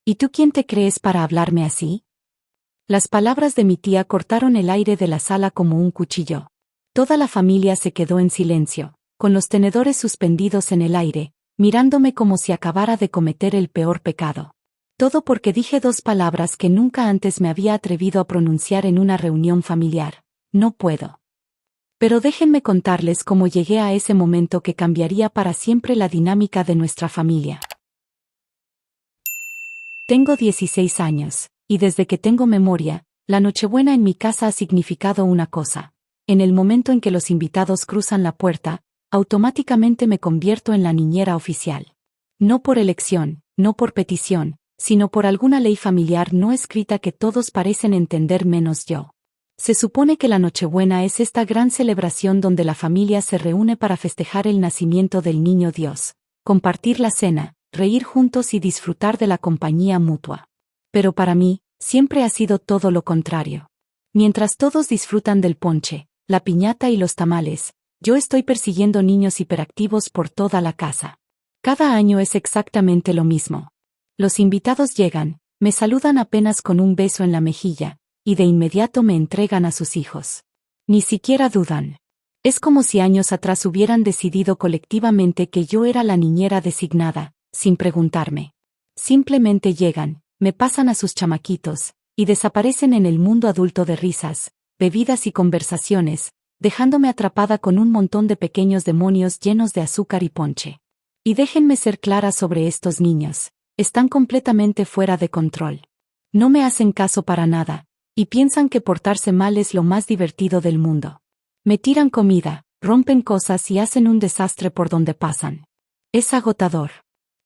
¿Y tú quién te crees para hablarme así? Las palabras de mi tía cortaron el aire de la sala como un cuchillo. Toda la familia se quedó en silencio, con los tenedores suspendidos en el aire, mirándome como si acabara de cometer el peor pecado. Todo porque dije dos palabras que nunca antes me había atrevido a pronunciar en una reunión familiar. No puedo. Pero déjenme contarles cómo llegué a ese momento que cambiaría para siempre la dinámica de nuestra familia. Tengo 16 años, y desde que tengo memoria, la Nochebuena en mi casa ha significado una cosa. En el momento en que los invitados cruzan la puerta, automáticamente me convierto en la niñera oficial. No por elección, no por petición, sino por alguna ley familiar no escrita que todos parecen entender menos yo. Se supone que la Nochebuena es esta gran celebración donde la familia se reúne para festejar el nacimiento del niño Dios, compartir la cena, reír juntos y disfrutar de la compañía mutua. Pero para mí, siempre ha sido todo lo contrario. Mientras todos disfrutan del ponche, la piñata y los tamales, yo estoy persiguiendo niños hiperactivos por toda la casa. Cada año es exactamente lo mismo. Los invitados llegan, me saludan apenas con un beso en la mejilla, y de inmediato me entregan a sus hijos. Ni siquiera dudan. Es como si años atrás hubieran decidido colectivamente que yo era la niñera designada, sin preguntarme. Simplemente llegan, me pasan a sus chamaquitos, y desaparecen en el mundo adulto de risas, bebidas y conversaciones, dejándome atrapada con un montón de pequeños demonios llenos de azúcar y ponche. Y déjenme ser clara sobre estos niños, están completamente fuera de control. No me hacen caso para nada, y piensan que portarse mal es lo más divertido del mundo. Me tiran comida, rompen cosas y hacen un desastre por donde pasan. Es agotador.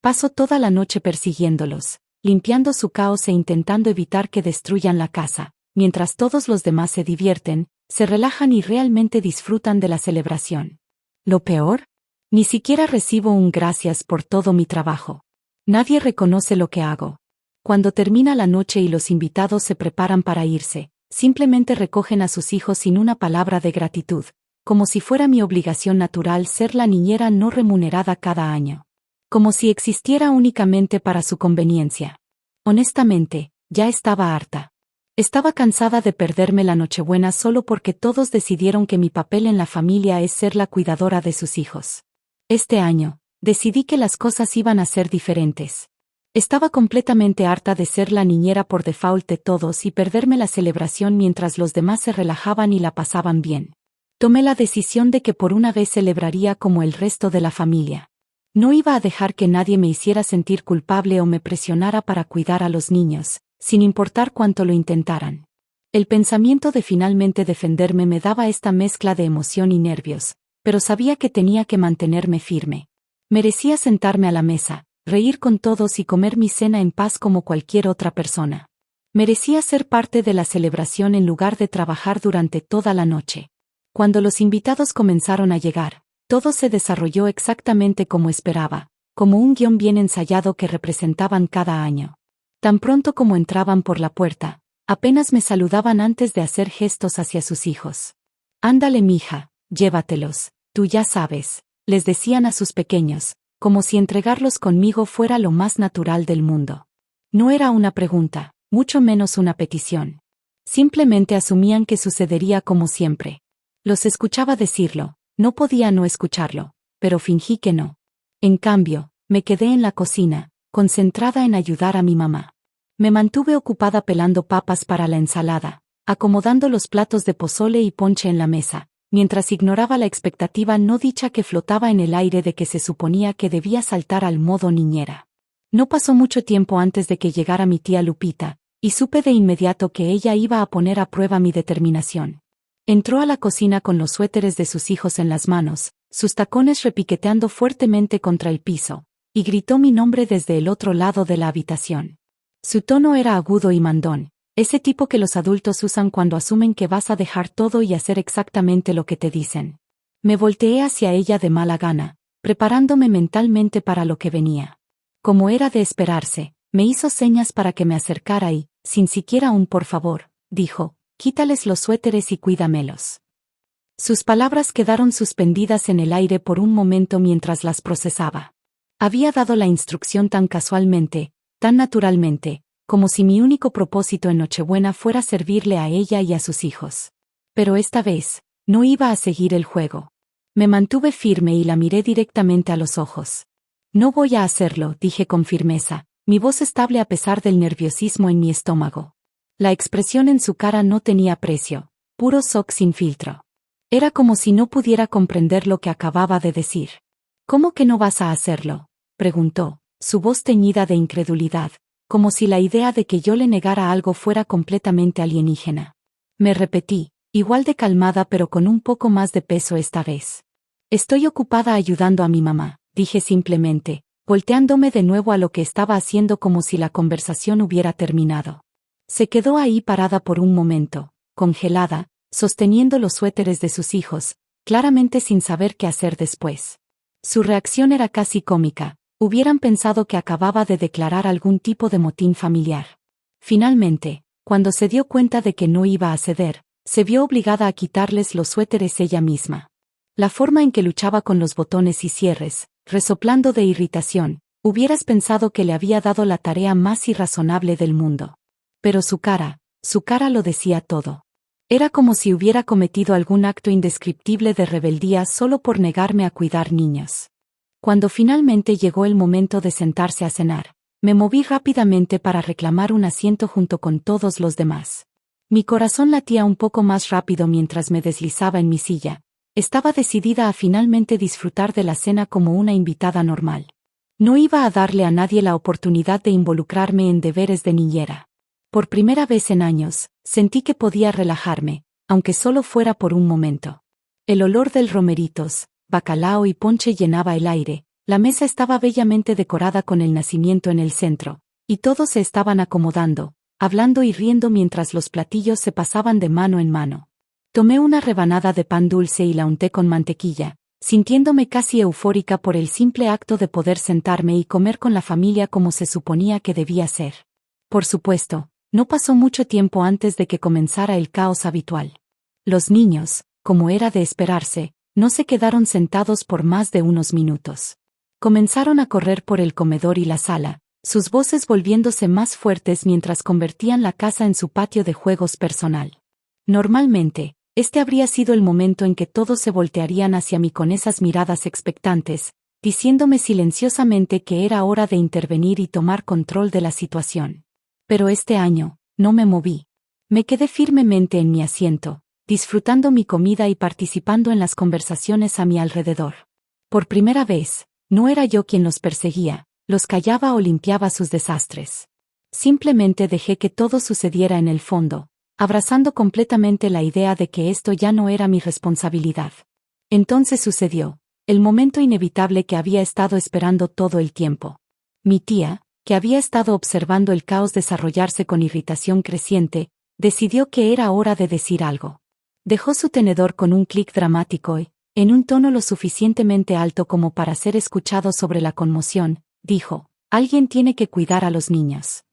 Paso toda la noche persiguiéndolos, limpiando su caos e intentando evitar que destruyan la casa, mientras todos los demás se divierten, se relajan y realmente disfrutan de la celebración. ¿Lo peor? Ni siquiera recibo un gracias por todo mi trabajo. Nadie reconoce lo que hago. Cuando termina la noche y los invitados se preparan para irse, simplemente recogen a sus hijos sin una palabra de gratitud, como si fuera mi obligación natural ser la niñera no remunerada cada año. Como si existiera únicamente para su conveniencia. Honestamente, ya estaba harta. Estaba cansada de perderme la Nochebuena solo porque todos decidieron que mi papel en la familia es ser la cuidadora de sus hijos. Este año, decidí que las cosas iban a ser diferentes. Estaba completamente harta de ser la niñera por default de todos y perderme la celebración mientras los demás se relajaban y la pasaban bien. Tomé la decisión de que por una vez celebraría como el resto de la familia. No iba a dejar que nadie me hiciera sentir culpable o me presionara para cuidar a los niños, sin importar cuánto lo intentaran. El pensamiento de finalmente defenderme me daba esta mezcla de emoción y nervios, pero sabía que tenía que mantenerme firme. Merecía sentarme a la mesa, reír con todos y comer mi cena en paz como cualquier otra persona. Merecía ser parte de la celebración en lugar de trabajar durante toda la noche. Cuando los invitados comenzaron a llegar, todo se desarrolló exactamente como esperaba, como un guión bien ensayado que representaban cada año. Tan pronto como entraban por la puerta, apenas me saludaban antes de hacer gestos hacia sus hijos. «Ándale, mija, llévatelos, tú ya sabes», les decían a sus pequeños, como si entregarlos conmigo fuera lo más natural del mundo. No era una pregunta, mucho menos una petición. Simplemente asumían que sucedería como siempre. Los escuchaba decirlo, no podía no escucharlo, pero fingí que no. En cambio, me quedé en la cocina, concentrada en ayudar a mi mamá. Me mantuve ocupada pelando papas para la ensalada, acomodando los platos de pozole y ponche en la mesa, mientras ignoraba la expectativa no dicha que flotaba en el aire de que se suponía que debía saltar al modo niñera. No pasó mucho tiempo antes de que llegara mi tía Lupita, y supe de inmediato que ella iba a poner a prueba mi determinación. Entró a la cocina con los suéteres de sus hijos en las manos, sus tacones repiqueteando fuertemente contra el piso, y gritó mi nombre desde el otro lado de la habitación. Su tono era agudo y mandón, ese tipo que los adultos usan cuando asumen que vas a dejar todo y hacer exactamente lo que te dicen. Me volteé hacia ella de mala gana, preparándome mentalmente para lo que venía. Como era de esperarse, me hizo señas para que me acercara y, sin siquiera un por favor, dijo, «Quítales los suéteres y cuídamelos». Sus palabras quedaron suspendidas en el aire por un momento mientras las procesaba. Había dado la instrucción tan casualmente, tan naturalmente, como si mi único propósito en Nochebuena fuera servirle a ella y a sus hijos. Pero esta vez, no iba a seguir el juego. Me mantuve firme y la miré directamente a los ojos. No voy a hacerlo, dije con firmeza, mi voz estable a pesar del nerviosismo en mi estómago. La expresión en su cara no tenía precio, puro shock sin filtro. Era como si no pudiera comprender lo que acababa de decir. ¿Cómo que no vas a hacerlo?, preguntó, su voz teñida de incredulidad, como si la idea de que yo le negara algo fuera completamente alienígena. Me repetí, igual de calmada pero con un poco más de peso esta vez. Estoy ocupada ayudando a mi mamá, dije simplemente, volteándome de nuevo a lo que estaba haciendo como si la conversación hubiera terminado. Se quedó ahí parada por un momento, congelada, sosteniendo los suéteres de sus hijos, claramente sin saber qué hacer después. Su reacción era casi cómica, hubieran pensado que acababa de declarar algún tipo de motín familiar. Finalmente, cuando se dio cuenta de que no iba a ceder, se vio obligada a quitarles los suéteres ella misma. La forma en que luchaba con los botones y cierres, resoplando de irritación, hubieras pensado que le había dado la tarea más irrazonable del mundo. Pero su cara lo decía todo. Era como si hubiera cometido algún acto indescriptible de rebeldía solo por negarme a cuidar niños. Cuando finalmente llegó el momento de sentarse a cenar, me moví rápidamente para reclamar un asiento junto con todos los demás. Mi corazón latía un poco más rápido mientras me deslizaba en mi silla. Estaba decidida a finalmente disfrutar de la cena como una invitada normal. No iba a darle a nadie la oportunidad de involucrarme en deberes de niñera. Por primera vez en años, sentí que podía relajarme, aunque solo fuera por un momento. El olor del romeritos, bacalao y ponche llenaba el aire, la mesa estaba bellamente decorada con el nacimiento en el centro, y todos se estaban acomodando, hablando y riendo mientras los platillos se pasaban de mano en mano. Tomé una rebanada de pan dulce y la unté con mantequilla, sintiéndome casi eufórica por el simple acto de poder sentarme y comer con la familia como se suponía que debía ser. Por supuesto, no pasó mucho tiempo antes de que comenzara el caos habitual. Los niños, como era de esperarse, no se quedaron sentados por más de unos minutos. Comenzaron a correr por el comedor y la sala, sus voces volviéndose más fuertes mientras convertían la casa en su patio de juegos personal. Normalmente, este habría sido el momento en que todos se voltearían hacia mí con esas miradas expectantes, diciéndome silenciosamente que era hora de intervenir y tomar control de la situación. Pero este año, no me moví. Me quedé firmemente en mi asiento, disfrutando mi comida y participando en las conversaciones a mi alrededor. Por primera vez, no era yo quien los perseguía, los callaba o limpiaba sus desastres. Simplemente dejé que todo sucediera en el fondo, abrazando completamente la idea de que esto ya no era mi responsabilidad. Entonces sucedió, el momento inevitable que había estado esperando todo el tiempo. Mi tía, que había estado observando el caos desarrollarse con irritación creciente, decidió que era hora de decir algo. Dejó su tenedor con un clic dramático y, en un tono lo suficientemente alto como para ser escuchado sobre la conmoción, dijo: «Alguien tiene que cuidar a los niños».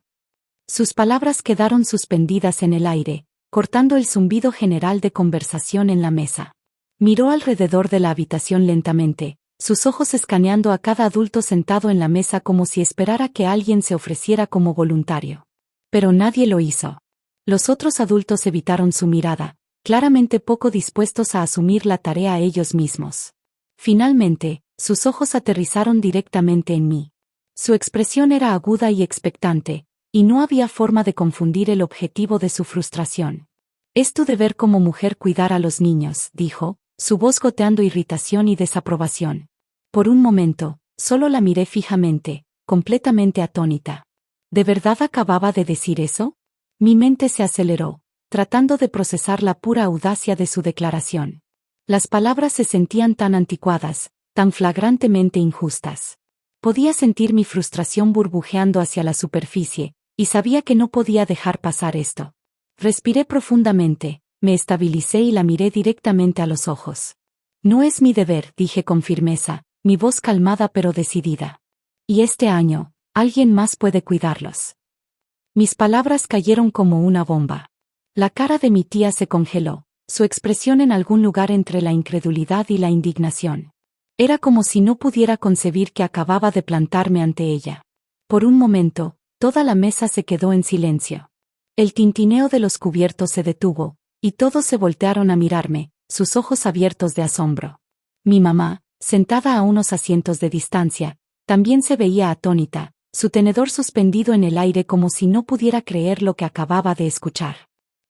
Sus palabras quedaron suspendidas en el aire, cortando el zumbido general de conversación en la mesa. Miró alrededor de la habitación lentamente, sus ojos escaneando a cada adulto sentado en la mesa como si esperara que alguien se ofreciera como voluntario. Pero nadie lo hizo. Los otros adultos evitaron su mirada, claramente poco dispuestos a asumir la tarea ellos mismos. Finalmente, sus ojos aterrizaron directamente en mí. Su expresión era aguda y expectante, y no había forma de confundir el objetivo de su frustración. «Es tu deber como mujer cuidar a los niños», dijo, su voz goteando irritación y desaprobación. Por un momento, solo la miré fijamente, completamente atónita. ¿De verdad acababa de decir eso? Mi mente se aceleró, tratando de procesar la pura audacia de su declaración. Las palabras se sentían tan anticuadas, tan flagrantemente injustas. Podía sentir mi frustración burbujeando hacia la superficie, y sabía que no podía dejar pasar esto. Respiré profundamente, me estabilicé y la miré directamente a los ojos. «No es mi deber», dije con firmeza, mi voz calmada pero decidida. «Y este año, alguien más puede cuidarlos». Mis palabras cayeron como una bomba. La cara de mi tía se congeló, su expresión en algún lugar entre la incredulidad y la indignación. Era como si no pudiera concebir que acababa de plantarme ante ella. Por un momento, Toda la mesa se quedó en silencio. El tintineo de los cubiertos se detuvo, y todos se voltearon a mirarme, sus ojos abiertos de asombro. Mi mamá, sentada a unos asientos de distancia, también se veía atónita, su tenedor suspendido en el aire como si no pudiera creer lo que acababa de escuchar.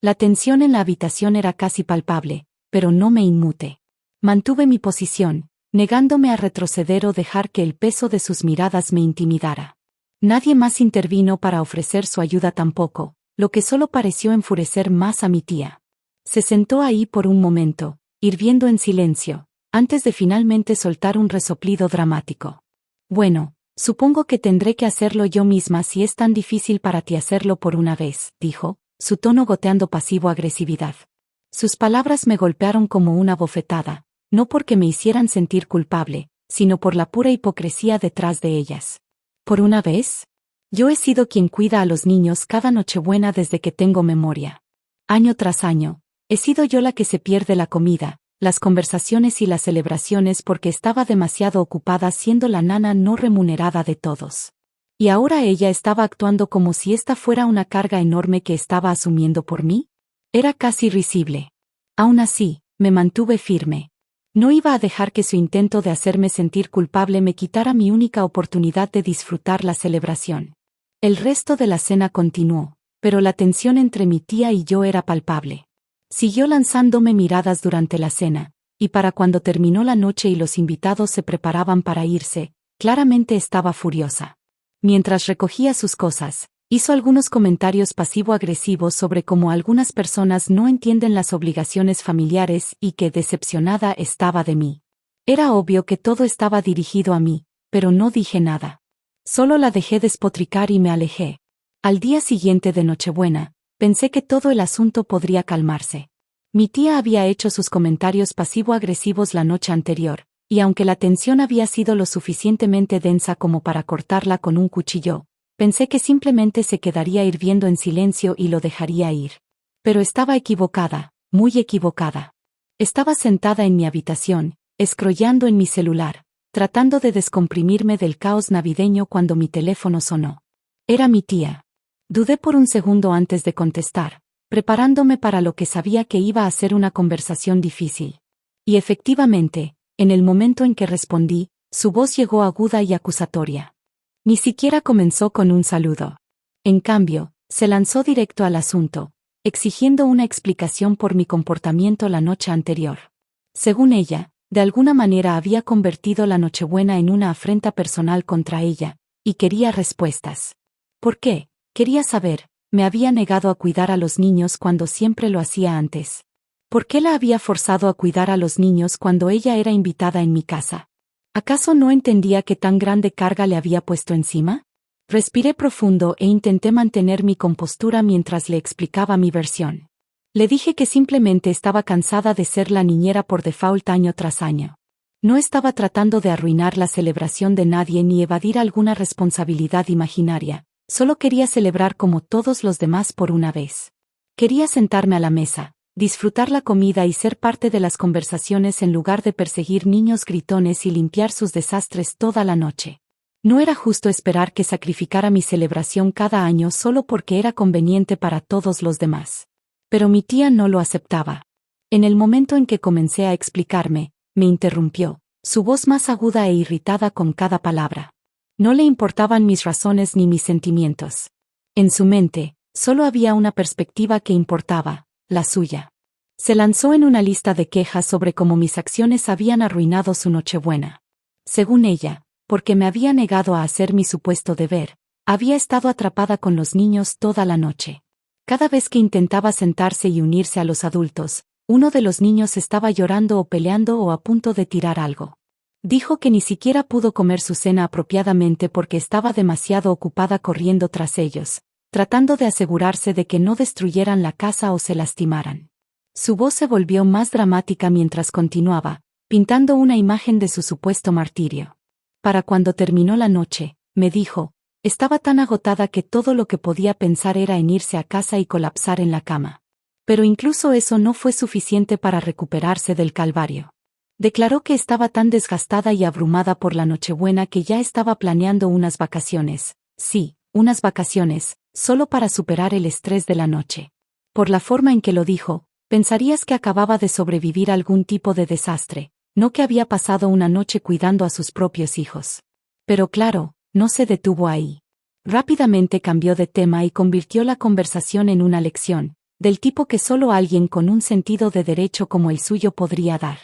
La tensión en la habitación era casi palpable, pero no me inmuté. Mantuve mi posición, negándome a retroceder o dejar que el peso de sus miradas me intimidara. Nadie más intervino para ofrecer su ayuda tampoco, lo que solo pareció enfurecer más a mi tía. Se sentó ahí por un momento, hirviendo en silencio, antes de finalmente soltar un resoplido dramático. Bueno, supongo que tendré que hacerlo yo misma si es tan difícil para ti hacerlo por una vez, dijo, su tono goteando pasivo-agresividad. Sus palabras me golpearon como una bofetada, no porque me hicieran sentir culpable, sino por la pura hipocresía detrás de ellas. ¿Por una vez? Yo he sido quien cuida a los niños cada Nochebuena desde que tengo memoria. Año tras año, he sido yo la que se pierde la comida, las conversaciones y las celebraciones porque estaba demasiado ocupada siendo la nana no remunerada de todos. ¿Y ahora ella estaba actuando como si esta fuera una carga enorme que estaba asumiendo por mí? Era casi risible. Aún así, me mantuve firme. No iba a dejar que su intento de hacerme sentir culpable me quitara mi única oportunidad de disfrutar la celebración. El resto de la cena continuó, pero la tensión entre mi tía y yo era palpable. Siguió lanzándome miradas durante la cena, y para cuando terminó la noche y los invitados se preparaban para irse, claramente estaba furiosa. Mientras recogía sus cosas, hizo algunos comentarios pasivo-agresivos sobre cómo algunas personas no entienden las obligaciones familiares y que decepcionada estaba de mí. Era obvio que todo estaba dirigido a mí, pero no dije nada. Solo la dejé despotricar y me alejé. Al día siguiente de Nochebuena, pensé que todo el asunto podría calmarse. Mi tía había hecho sus comentarios pasivo-agresivos la noche anterior, y aunque la tensión había sido lo suficientemente densa como para cortarla con un cuchillo, pensé que simplemente se quedaría hirviendo en silencio y lo dejaría ir. Pero estaba equivocada, muy equivocada. Estaba sentada en mi habitación, escrollando en mi celular, tratando de descomprimirme del caos navideño cuando mi teléfono sonó. Era mi tía. Dudé por un segundo antes de contestar, preparándome para lo que sabía que iba a ser una conversación difícil. Y efectivamente, en el momento en que respondí, su voz llegó aguda y acusatoria. Ni siquiera comenzó con un saludo. En cambio, se lanzó directo al asunto, exigiendo una explicación por mi comportamiento la noche anterior. Según ella, de alguna manera había convertido la Nochebuena en una afrenta personal contra ella, y quería respuestas. ¿Por qué? Quería saber, me había negado a cuidar a los niños cuando siempre lo hacía antes. ¿Por qué la había forzado a cuidar a los niños cuando ella era invitada en mi casa? ¿Acaso no entendía qué tan grande carga le había puesto encima? Respiré profundo e intenté mantener mi compostura mientras le explicaba mi versión. Le dije que simplemente estaba cansada de ser la niñera por default año tras año. No estaba tratando de arruinar la celebración de nadie ni evadir alguna responsabilidad imaginaria. Solo quería celebrar como todos los demás por una vez. Quería sentarme a la mesa, disfrutar la comida y ser parte de las conversaciones en lugar de perseguir niños gritones y limpiar sus desastres toda la noche. No era justo esperar que sacrificara mi celebración cada año solo porque era conveniente para todos los demás. Pero mi tía no lo aceptaba. En el momento en que comencé a explicarme, me interrumpió, su voz más aguda e irritada con cada palabra. No le importaban mis razones ni mis sentimientos. En su mente, solo había una perspectiva que importaba, la suya. Se lanzó en una lista de quejas sobre cómo mis acciones habían arruinado su Nochebuena. Según ella, porque me había negado a hacer mi supuesto deber, había estado atrapada con los niños toda la noche. Cada vez que intentaba sentarse y unirse a los adultos, uno de los niños estaba llorando o peleando o a punto de tirar algo. Dijo que ni siquiera pudo comer su cena apropiadamente porque estaba demasiado ocupada corriendo tras ellos, tratando de asegurarse de que no destruyeran la casa o se lastimaran. Su voz se volvió más dramática mientras continuaba, pintando una imagen de su supuesto martirio. Para cuando terminó la noche, me dijo, estaba tan agotada que todo lo que podía pensar era en irse a casa y colapsar en la cama. Pero incluso eso no fue suficiente para recuperarse del calvario. Declaró que estaba tan desgastada y abrumada por la Nochebuena que ya estaba planeando unas vacaciones. Sí, unas vacaciones, solo para superar el estrés de la noche. Por la forma en que lo dijo, pensarías que acababa de sobrevivir a algún tipo de desastre, no que había pasado una noche cuidando a sus propios hijos. Pero claro, no se detuvo ahí. Rápidamente cambió de tema y convirtió la conversación en una lección, del tipo que solo alguien con un sentido de derecho como el suyo podría dar.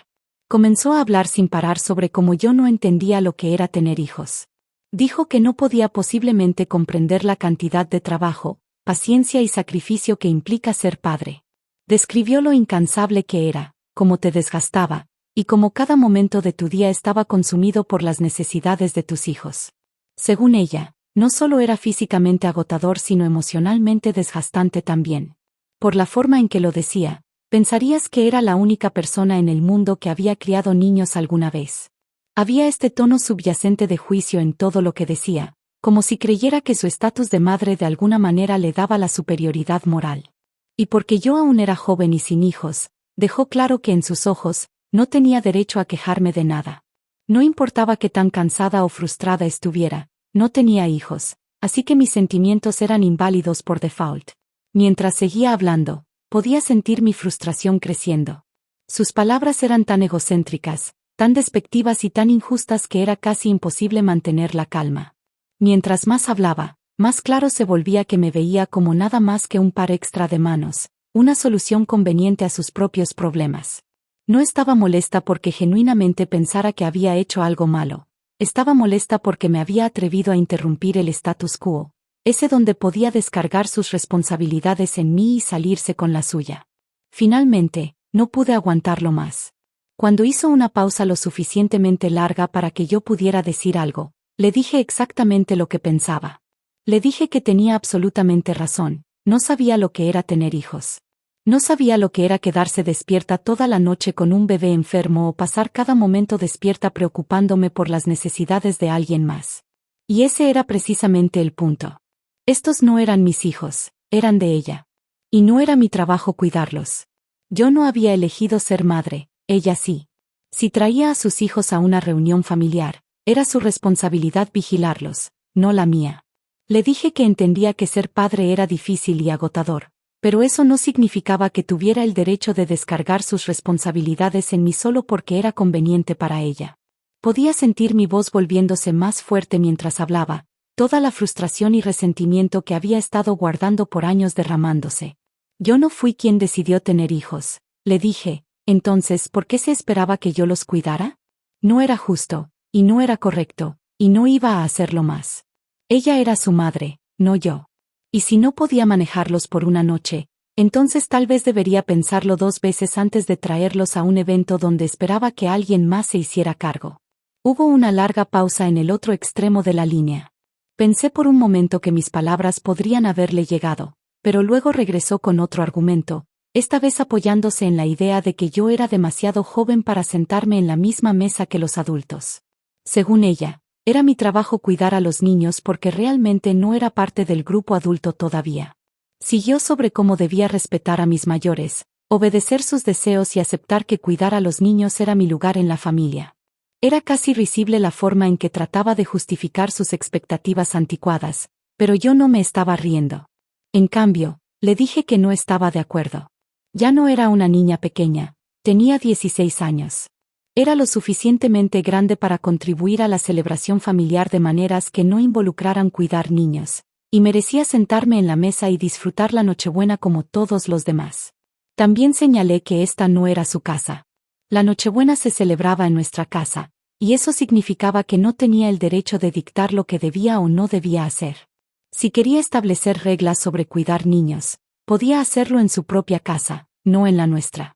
Comenzó a hablar sin parar sobre cómo yo no entendía lo que era tener hijos. Dijo que no podía posiblemente comprender la cantidad de trabajo, paciencia y sacrificio que implica ser padre. Describió lo incansable que era, cómo te desgastaba, y cómo cada momento de tu día estaba consumido por las necesidades de tus hijos. Según ella, no solo era físicamente agotador sino emocionalmente desgastante también. Por la forma en que lo decía, pensarías que era la única persona en el mundo que había criado niños alguna vez. Había este tono subyacente de juicio en todo lo que decía, como si creyera que su estatus de madre de alguna manera le daba la superioridad moral. Y porque yo aún era joven y sin hijos, dejó claro que en sus ojos, no tenía derecho a quejarme de nada. No importaba qué tan cansada o frustrada estuviera, no tenía hijos, así que mis sentimientos eran inválidos por default. Mientras seguía hablando, podía sentir mi frustración creciendo. Sus palabras eran tan egocéntricas, tan despectivas y tan injustas que era casi imposible mantener la calma. Mientras más hablaba, más claro se volvía que me veía como nada más que un par extra de manos, una solución conveniente a sus propios problemas. No estaba molesta porque genuinamente pensara que había hecho algo malo. Estaba molesta porque me había atrevido a interrumpir el status quo, ese donde podía descargar sus responsabilidades en mí y salirse con la suya. Finalmente, no pude aguantarlo más. Cuando hizo una pausa lo suficientemente larga para que yo pudiera decir algo, le dije exactamente lo que pensaba. Le dije que tenía absolutamente razón, no sabía lo que era tener hijos. No sabía lo que era quedarse despierta toda la noche con un bebé enfermo o pasar cada momento despierta preocupándome por las necesidades de alguien más. Y ese era precisamente el punto. Estos no eran mis hijos, eran de ella. Y no era mi trabajo cuidarlos. Yo no había elegido ser madre, ella sí. Si traía a sus hijos a una reunión familiar, era su responsabilidad vigilarlos, no la mía. Le dije que entendía que ser padre era difícil y agotador, pero eso no significaba que tuviera el derecho de descargar sus responsabilidades en mí solo porque era conveniente para ella. Podía sentir mi voz volviéndose más fuerte mientras hablaba, toda la frustración y resentimiento que había estado guardando por años derramándose. Yo no fui quien decidió tener hijos, le dije. Entonces, ¿por qué se esperaba que yo los cuidara? No era justo, y no era correcto, y no iba a hacerlo más. Ella era su madre, no yo. Y si no podía manejarlos por una noche, entonces tal vez debería pensarlo 2 veces antes de traerlos a un evento donde esperaba que alguien más se hiciera cargo. Hubo una larga pausa en el otro extremo de la línea. Pensé por un momento que mis palabras podrían haberle llegado, pero luego regresó con otro argumento, esta vez apoyándose en la idea de que yo era demasiado joven para sentarme en la misma mesa que los adultos. Según ella, era mi trabajo cuidar a los niños porque realmente no era parte del grupo adulto todavía. Siguió sobre cómo debía respetar a mis mayores, obedecer sus deseos y aceptar que cuidar a los niños era mi lugar en la familia. Era casi risible la forma en que trataba de justificar sus expectativas anticuadas, pero yo no me estaba riendo. En cambio, le dije que no estaba de acuerdo. Ya no era una niña pequeña, tenía 16 años. Era lo suficientemente grande para contribuir a la celebración familiar de maneras que no involucraran cuidar niños, y merecía sentarme en la mesa y disfrutar la Nochebuena como todos los demás. También señalé que esta no era su casa. La Nochebuena se celebraba en nuestra casa, y eso significaba que no tenía el derecho de dictar lo que debía o no debía hacer. Si quería establecer reglas sobre cuidar niños, podía hacerlo en su propia casa, no en la nuestra.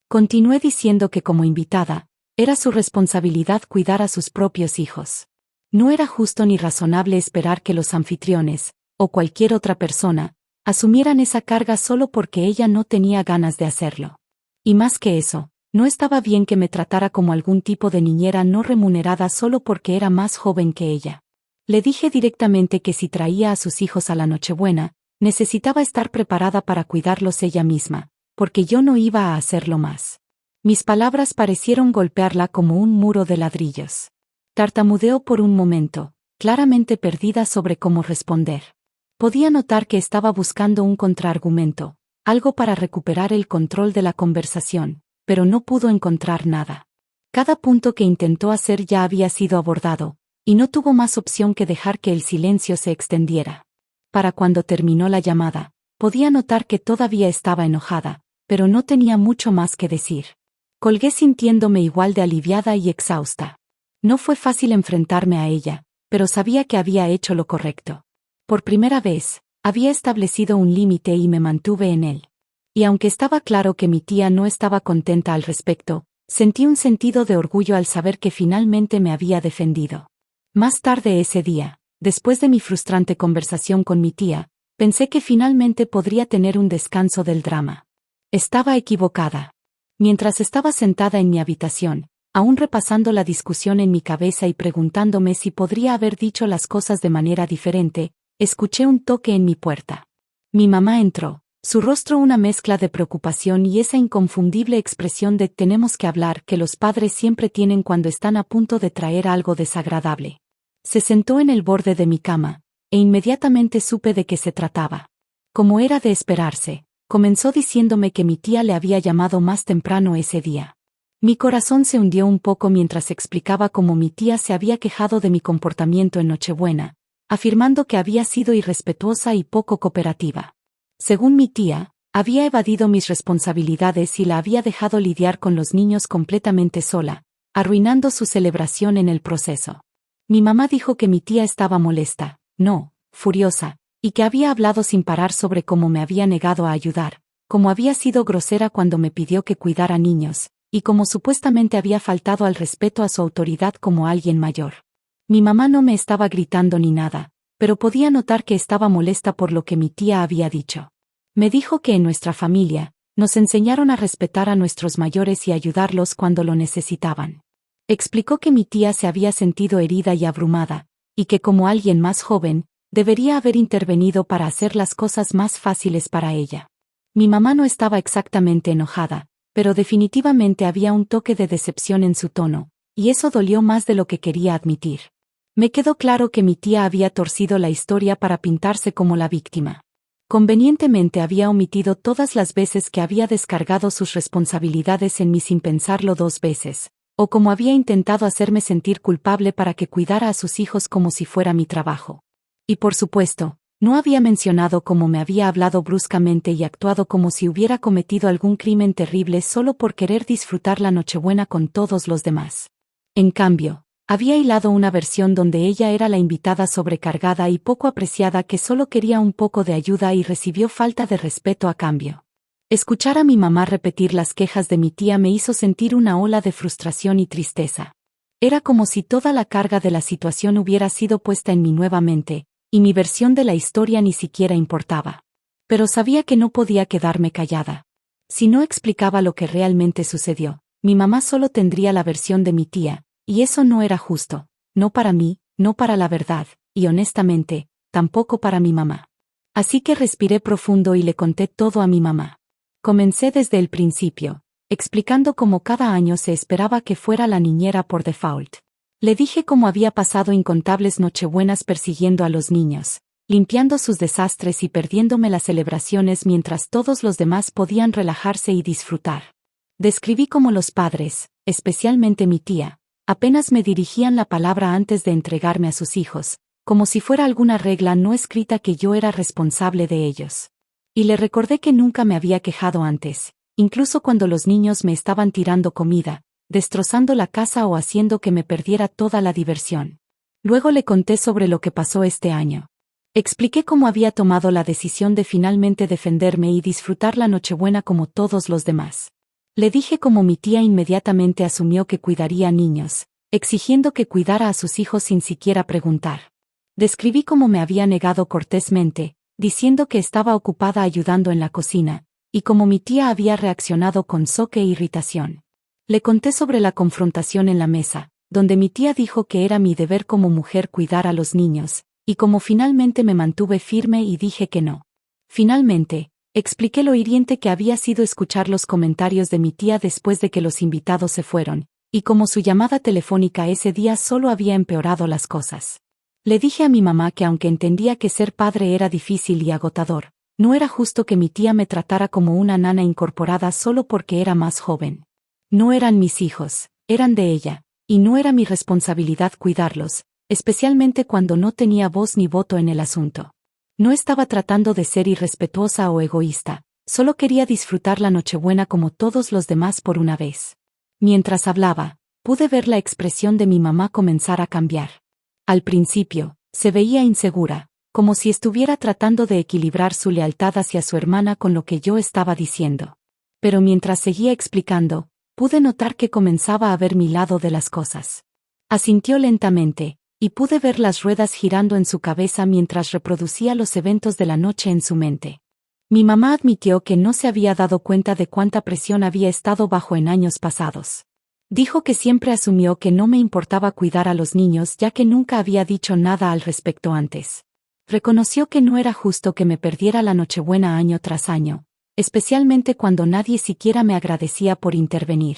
Continué diciendo que como invitada, era su responsabilidad cuidar a sus propios hijos. No era justo ni razonable esperar que los anfitriones, o cualquier otra persona, asumieran esa carga solo porque ella no tenía ganas de hacerlo. Y más que eso, no estaba bien que me tratara como algún tipo de niñera no remunerada solo porque era más joven que ella. Le dije directamente que si traía a sus hijos a la Nochebuena, necesitaba estar preparada para cuidarlos ella misma, porque yo no iba a hacerlo más. Mis palabras parecieron golpearla como un muro de ladrillos. Tartamudeó por un momento, claramente perdida sobre cómo responder. Podía notar que estaba buscando un contraargumento, algo para recuperar el control de la conversación, pero no pudo encontrar nada. Cada punto que intentó hacer ya había sido abordado, y no tuvo más opción que dejar que el silencio se extendiera. Para cuando terminó la llamada, podía notar que todavía estaba enojada, pero no tenía mucho más que decir. Colgué sintiéndome igual de aliviada y exhausta. No fue fácil enfrentarme a ella, pero sabía que había hecho lo correcto. Por primera vez, había establecido un límite y me mantuve en él. Y aunque estaba claro que mi tía no estaba contenta al respecto, sentí un sentido de orgullo al saber que finalmente me había defendido. Más tarde ese día, después de mi frustrante conversación con mi tía, pensé que finalmente podría tener un descanso del drama. Estaba equivocada. Mientras estaba sentada en mi habitación, aún repasando la discusión en mi cabeza y preguntándome si podría haber dicho las cosas de manera diferente, escuché un toque en mi puerta. Mi mamá entró, su rostro una mezcla de preocupación y esa inconfundible expresión de tenemos que hablar que los padres siempre tienen cuando están a punto de traer algo desagradable. Se sentó en el borde de mi cama, e inmediatamente supe de qué se trataba. Como era de esperarse, comenzó diciéndome que mi tía le había llamado más temprano ese día. Mi corazón se hundió un poco mientras explicaba cómo mi tía se había quejado de mi comportamiento en Nochebuena, afirmando que había sido irrespetuosa y poco cooperativa. Según mi tía, había evadido mis responsabilidades y la había dejado lidiar con los niños completamente sola, arruinando su celebración en el proceso. Mi mamá dijo que mi tía estaba molesta, no, furiosa, y que había hablado sin parar sobre cómo me había negado a ayudar, cómo había sido grosera cuando me pidió que cuidara niños, y cómo supuestamente había faltado al respeto a su autoridad como alguien mayor. Mi mamá no me estaba gritando ni nada, pero podía notar que estaba molesta por lo que mi tía había dicho. Me dijo que en nuestra familia, nos enseñaron a respetar a nuestros mayores y ayudarlos cuando lo necesitaban. Explicó que mi tía se había sentido herida y abrumada, y que como alguien más joven, debería haber intervenido para hacer las cosas más fáciles para ella. Mi mamá no estaba exactamente enojada, pero definitivamente había un toque de decepción en su tono, y eso dolió más de lo que quería admitir. Me quedó claro que mi tía había torcido la historia para pintarse como la víctima. Convenientemente había omitido todas las veces que había descargado sus responsabilidades en mí sin pensarlo 2 veces, o como había intentado hacerme sentir culpable para que cuidara a sus hijos como si fuera mi trabajo. Y por supuesto, no había mencionado cómo me había hablado bruscamente y actuado como si hubiera cometido algún crimen terrible solo por querer disfrutar la Nochebuena con todos los demás. En cambio, había hilado una versión donde ella era la invitada sobrecargada y poco apreciada que solo quería un poco de ayuda y recibió falta de respeto a cambio. Escuchar a mi mamá repetir las quejas de mi tía me hizo sentir una ola de frustración y tristeza. Era como si toda la carga de la situación hubiera sido puesta en mí nuevamente, y mi versión de la historia ni siquiera importaba. Pero sabía que no podía quedarme callada. Si no explicaba lo que realmente sucedió, mi mamá solo tendría la versión de mi tía, y eso no era justo, no para mí, no para la verdad, y honestamente, tampoco para mi mamá. Así que respiré profundo y le conté todo a mi mamá. Comencé desde el principio, explicando cómo cada año se esperaba que fuera la niñera por default. Le dije cómo había pasado incontables nochebuenas persiguiendo a los niños, limpiando sus desastres y perdiéndome las celebraciones mientras todos los demás podían relajarse y disfrutar. Describí cómo los padres, especialmente mi tía, apenas me dirigían la palabra antes de entregarme a sus hijos, como si fuera alguna regla no escrita que yo era responsable de ellos. Y le recordé que nunca me había quejado antes, incluso cuando los niños me estaban tirando comida, destrozando la casa o haciendo que me perdiera toda la diversión. Luego le conté sobre lo que pasó este año. Expliqué cómo había tomado la decisión de finalmente defenderme y disfrutar la Nochebuena como todos los demás. Le dije cómo mi tía inmediatamente asumió que cuidaría a niños, exigiendo que cuidara a sus hijos sin siquiera preguntar. Describí cómo me había negado cortésmente, diciendo que estaba ocupada ayudando en la cocina, y cómo mi tía había reaccionado con shock e irritación. Le conté sobre la confrontación en la mesa, donde mi tía dijo que era mi deber como mujer cuidar a los niños, y cómo finalmente me mantuve firme y dije que no. Finalmente, expliqué lo hiriente que había sido escuchar los comentarios de mi tía después de que los invitados se fueron, y cómo su llamada telefónica ese día solo había empeorado las cosas. Le dije a mi mamá que aunque entendía que ser padre era difícil y agotador, no era justo que mi tía me tratara como una nana incorporada solo porque era más joven. No eran mis hijos, eran de ella, y no era mi responsabilidad cuidarlos, especialmente cuando no tenía voz ni voto en el asunto. No estaba tratando de ser irrespetuosa o egoísta, solo quería disfrutar la Nochebuena como todos los demás por una vez. Mientras hablaba, pude ver la expresión de mi mamá comenzar a cambiar. Al principio, se veía insegura, como si estuviera tratando de equilibrar su lealtad hacia su hermana con lo que yo estaba diciendo. Pero mientras seguía explicando, pude notar que comenzaba a ver mi lado de las cosas. Asintió lentamente, y pude ver las ruedas girando en su cabeza mientras reproducía los eventos de la noche en su mente. Mi mamá admitió que no se había dado cuenta de cuánta presión había estado bajo en años pasados. Dijo que siempre asumió que no me importaba cuidar a los niños ya que nunca había dicho nada al respecto antes. Reconoció que no era justo que me perdiera la Nochebuena año tras año, especialmente cuando nadie siquiera me agradecía por intervenir.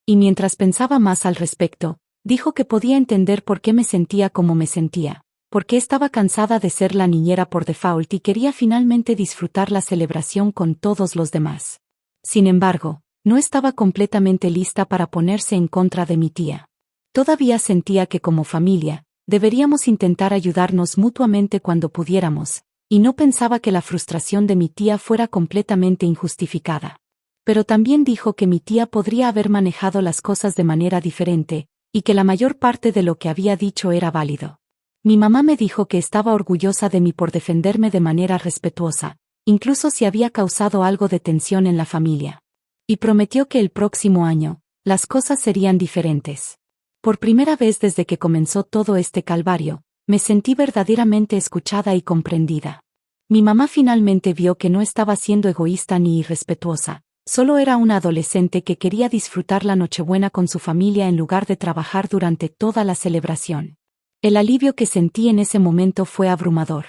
Y mientras pensaba más al respecto, dijo que podía entender por qué me sentía como me sentía, porque estaba cansada de ser la niñera por default y quería finalmente disfrutar la celebración con todos los demás. Sin embargo, no estaba completamente lista para ponerse en contra de mi tía. Todavía sentía que como familia, deberíamos intentar ayudarnos mutuamente cuando pudiéramos, y no pensaba que la frustración de mi tía fuera completamente injustificada. Pero también dijo que mi tía podría haber manejado las cosas de manera diferente, y que la mayor parte de lo que había dicho era válido. Mi mamá me dijo que estaba orgullosa de mí por defenderme de manera respetuosa, incluso si había causado algo de tensión en la familia. Y prometió que el próximo año, las cosas serían diferentes. Por primera vez desde que comenzó todo este calvario, me sentí verdaderamente escuchada y comprendida. Mi mamá finalmente vio que no estaba siendo egoísta ni irrespetuosa, solo era una adolescente que quería disfrutar la Nochebuena con su familia en lugar de trabajar durante toda la celebración. El alivio que sentí en ese momento fue abrumador.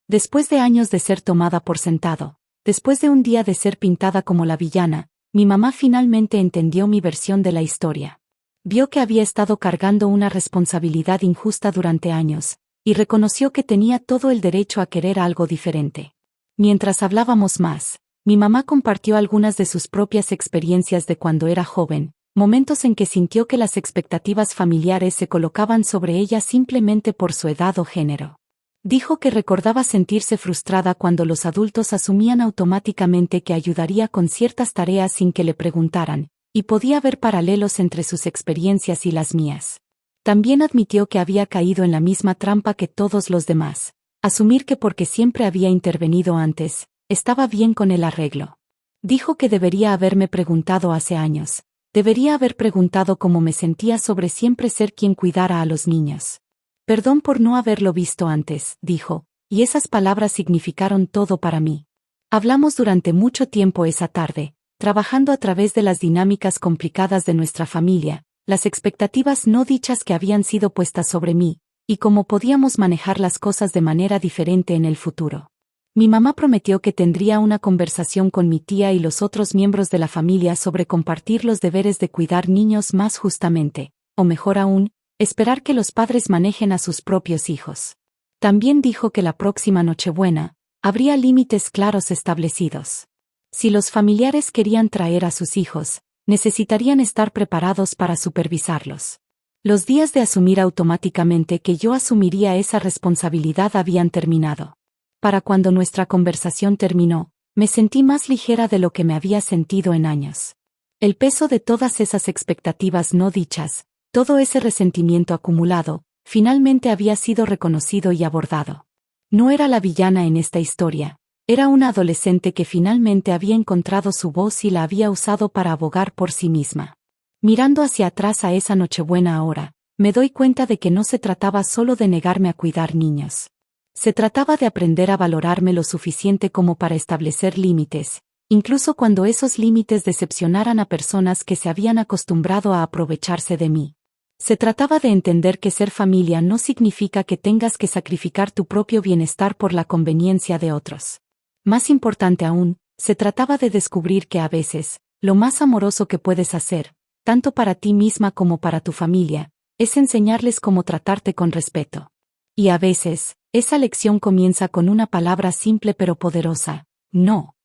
Después de años de ser tomada por sentado, después de un día de ser pintada como la villana, mi mamá finalmente entendió mi versión de la historia. Vio que había estado cargando una responsabilidad injusta durante años, y reconoció que tenía todo el derecho a querer algo diferente. Mientras hablábamos más, mi mamá compartió algunas de sus propias experiencias de cuando era joven, momentos en que sintió que las expectativas familiares se colocaban sobre ella simplemente por su edad o género. Dijo que recordaba sentirse frustrada cuando los adultos asumían automáticamente que ayudaría con ciertas tareas sin que le preguntaran, y podía ver paralelos entre sus experiencias y las mías. También admitió que había caído en la misma trampa que todos los demás, asumir que porque siempre había intervenido antes, estaba bien con el arreglo. Dijo que debería haberme preguntado hace años, debería haber preguntado cómo me sentía sobre siempre ser quien cuidara a los niños. Perdón por no haberlo visto antes, dijo, y esas palabras significaron todo para mí. Hablamos durante mucho tiempo esa tarde, trabajando a través de las dinámicas complicadas de nuestra familia, las expectativas no dichas que habían sido puestas sobre mí, y cómo podíamos manejar las cosas de manera diferente en el futuro. Mi mamá prometió que tendría una conversación con mi tía y los otros miembros de la familia sobre compartir los deberes de cuidar niños más justamente, o mejor aún, esperar que los padres manejen a sus propios hijos. También dijo que la próxima Nochebuena, habría límites claros establecidos. Si los familiares querían traer a sus hijos, necesitarían estar preparados para supervisarlos. Los días de asumir automáticamente que yo asumiría esa responsabilidad habían terminado. Para cuando nuestra conversación terminó, me sentí más ligera de lo que me había sentido en años. El peso de todas esas expectativas no dichas, todo ese resentimiento acumulado, finalmente había sido reconocido y abordado. No era la villana en esta historia, era una adolescente que finalmente había encontrado su voz y la había usado para abogar por sí misma. Mirando hacia atrás a esa Nochebuena ahora, me doy cuenta de que no se trataba solo de negarme a cuidar niños. Se trataba de aprender a valorarme lo suficiente como para establecer límites, incluso cuando esos límites decepcionaran a personas que se habían acostumbrado a aprovecharse de mí. Se trataba de entender que ser familia no significa que tengas que sacrificar tu propio bienestar por la conveniencia de otros. Más importante aún, se trataba de descubrir que a veces, lo más amoroso que puedes hacer, tanto para ti misma como para tu familia, es enseñarles cómo tratarte con respeto. Y a veces, esa lección comienza con una palabra simple pero poderosa: no.